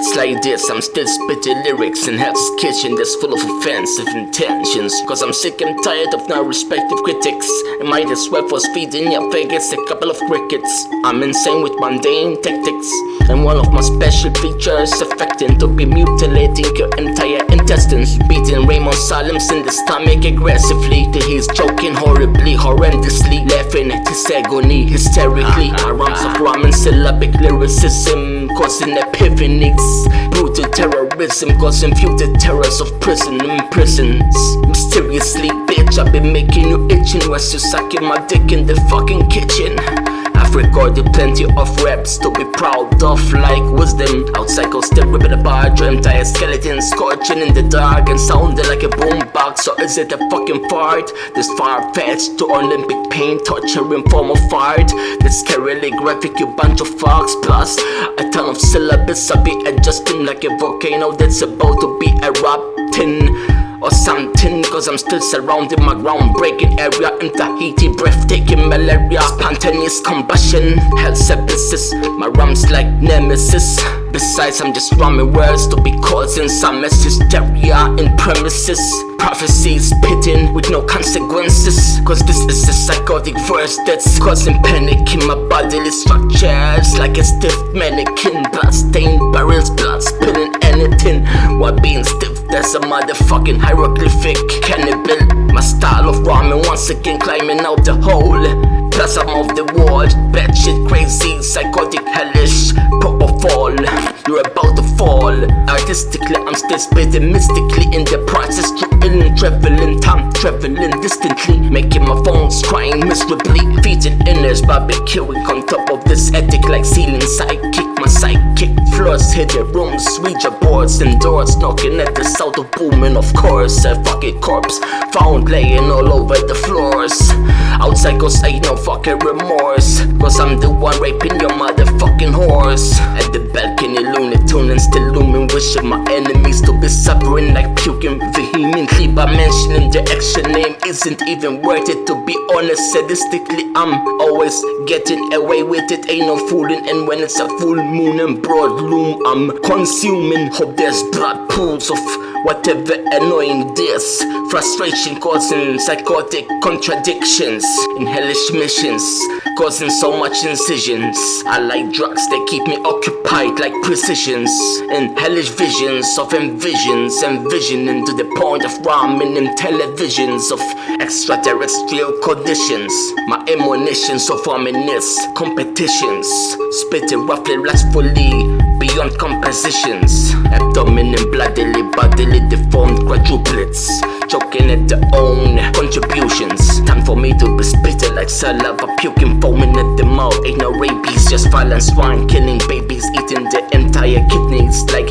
It's like this, I'm still spitting lyrics in Hell's Kitchen that's full of offensive intentions. Cause I'm sick and tired of now respective critics. And might as well force feeding your faggots a couple of crickets. I'm insane with mundane tactics, and one of my special features affecting to be mutilating your entire intestines. Beating Raymond Salems in the stomach aggressively till he's choking horribly, horrendously, laughing at his agony hysterically. My rhymes of rhyme and syllabic lyricism causing epiphanies, brutal terrorism causing future terrors of prison and prisons. Mysteriously, bitch, I've been making you itching whilst you sucking my dick in the fucking kitchen. I've recorded plenty of raps to be proud of, like wisdom. Outside go still ripping apart your entire skeleton, scorching in the dark and sounding like a boombox. Or is it a fucking fart? This far-fetched to Olympic pain, torturing form of art. This scarily graphic, you bunch of fucks. Plus a ton of syllables I'll be adjusting like a volcano that's about to be erupting or something. Cause I'm still surrounding my groundbreaking area in Tahiti, breathtaking malaria, spontaneous combustion, hell's abysses. My rhymes like nemesis. Besides, I'm just rhyming words to be causing some hysteria in premises. Prophecies spitting with no consequences. Cause this is a psychotic verse that's causing panic in my bodily structures, like a stiff mannequin. Blood stained barrels, blood spilling anything while being stiff as a motherfucking hieroglyphic cannibal. My style of rhyming once again climbing out the hole. Plus I'm off the wall, batshit crazy, psychotic, hellish, proper fall. You're about to fall. Artistically I'm still spitting mystically in the process, drilling, traveling, time traveling distantly, making my phones crying miserably, feeding inners, barbecuing on top of this attic like ceiling psychic. My psychic floors hit the rooms, Ouija boards and doors knocking at the sound of booming. Of course, a fucking corpse found laying all over the floors. Outside cause ain't no fucking remorse, cause I'm the one raping your motherfucking horse. At the balcony, Looney Tune and still looming, wishing my enemies to be suffering like puking vehemently by mentioning the actual name isn't even worth it. To be honest, sadistically I'm always getting away with it, ain't no fooling. And when it's a full moon and broad loom, I'm consuming. Hope there's blood pools of whatever annoying this, frustration causing psychotic contradictions in hellish missions, causing so much incisions. I like drugs that keep me occupied like precisions, and hellish visions of envisioning to the point of rhyming in televisions of extraterrestrial conditions. My ammunitions of ominous competitions, spitting roughly lustfully beyond compositions, abdomen and bloodily, bodily deformed quadruplets, choking at their own contributions. Time for me to be spitting like saliva, puking, foaming at the mouth. Ain't no rabies, just violent swine killing babies, eating their entire kidneys like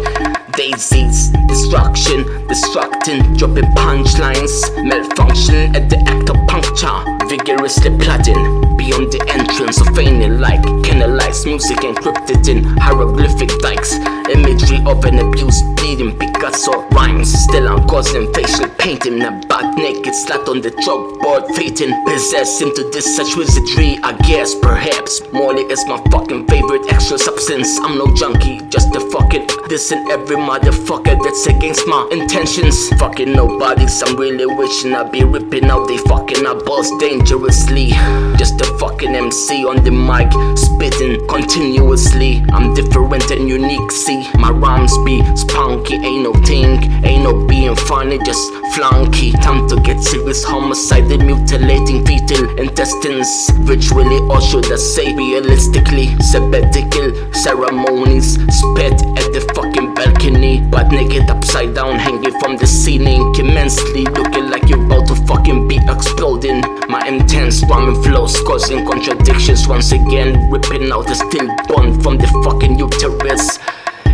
daisies. Destruction, destructing, dropping punchlines, malfunction at the act of puncture, vigorously plotting beyond the entrance of any like canalized music encrypted in hieroglyphic dikes, imagery of an abused bleeding Picasso rhymes. Still I'm causing facial painting, a butt naked slut on the chalkboard, fating, possessed into this such wizardry. I guess perhaps Molly is my fucking favorite extra substance. I'm no junkie, just a fucking dissing every motherfucker that's against my intentions. Fucking nobodies, I'm really wishing I'd be ripping out they fucking eyeballs dangerously. Just a fucking MC on the mic, spitting continuously. I'm different and unique, see. My rhymes be spunky, ain't no think, ain't no being funny, just flunky. Time to get serious, homicide and mutilating fetal intestines. Ritually, or should I say realistically, sabbatical ceremonies, spit at the fucking balcony, butt naked upside down, hanging from the ceiling, immensely looking like you're about to fucking be exploding. My intense rhyming flows causing contradictions once again, ripping out the stillborn from the fucking uterus,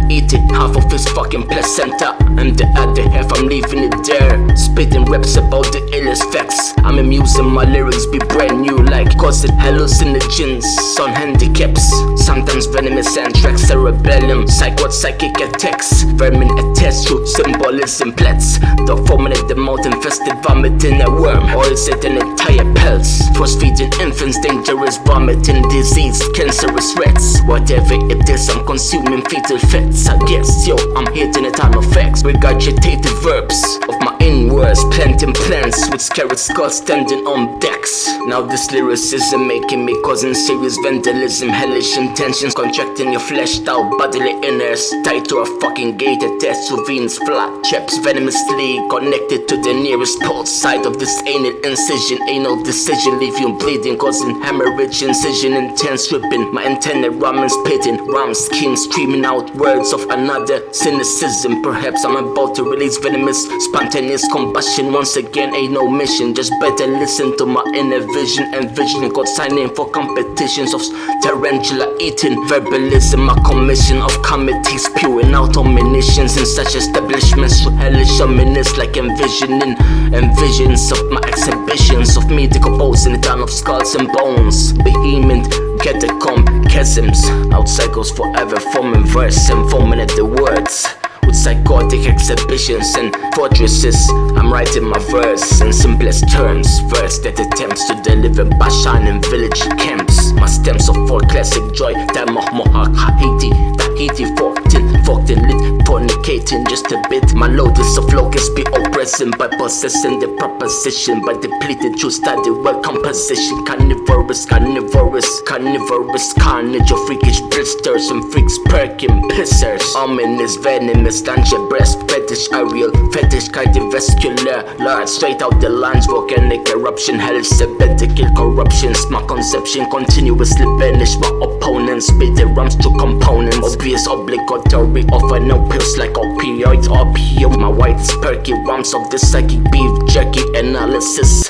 eating half of his fucking placenta and the other half I'm leaving it there. Spitting raps about the illest facts, I'm amusing, my lyrics be brand new like causing hallucinogens on handicaps. Sometimes venomous anthrax, cerebellum, psychic attacks, vermin attached to symbolism plats, the forming at the mouth infested vomiting a worm, or is it an entire pulse? Force feeding infants, dangerous vomiting disease, cancerous rats. Whatever it is, I'm consuming fetal fats. facts. I guess, yo, I'm hitting a ton of facts. Regurgitated verbs of my inwards, planting plants with scared skulls standing on decks. Now this lyricism making me causing serious vandalism, hellish intentions, contracting your fleshed out bodily innards, tied to a fucking gate attached to veins, flat chaps venomously connected to the nearest port side of this anal incision. Anal decision leave you bleeding, causing hemorrhage, incision intense ripping. My intended ramen spitting, ram skin screaming out words of another cynicism. Perhaps I'm about to release venomous spontaneous combustion once again. Ain't no mission, just better listen to my inner vision. Envisioning God signing for competitions of tarantula eating verbalism. A commission of committees spewing out omniscience in such establishments through hellish ominous, like envisioning visions of my exhibitions of me decomposing a ton of skulls and bones. Behemoth catacomb chasms, outside goes forever forming verse and forming at the words with psychotic exhibitions and fortresses. I'm writing my verse in simplest terms, verse that attempts to deliver by shining village camps. My stems of for classic joy, time of Mohawk Haiti, Tahiti 14, fucked and lit, fornicating just a bit. My lotus of locusts be oppressing by possessing the proposition, by depleted true study well composition. Carnivorous, carnivorous, carnivorous carnage of freakish blisters and freaks perking pissers. Ominous, venomous, dungeon breast fetish, aerial fetish, cardiovascular, large, straight out the lines, volcanic eruption, hellish sabbatical corruptions. My conception continuously banish my opponents, spit the rums to components. Obvious, obligatory, offer no pills like opioids, opium. My white perky rums of the psychic beef jerky analysis.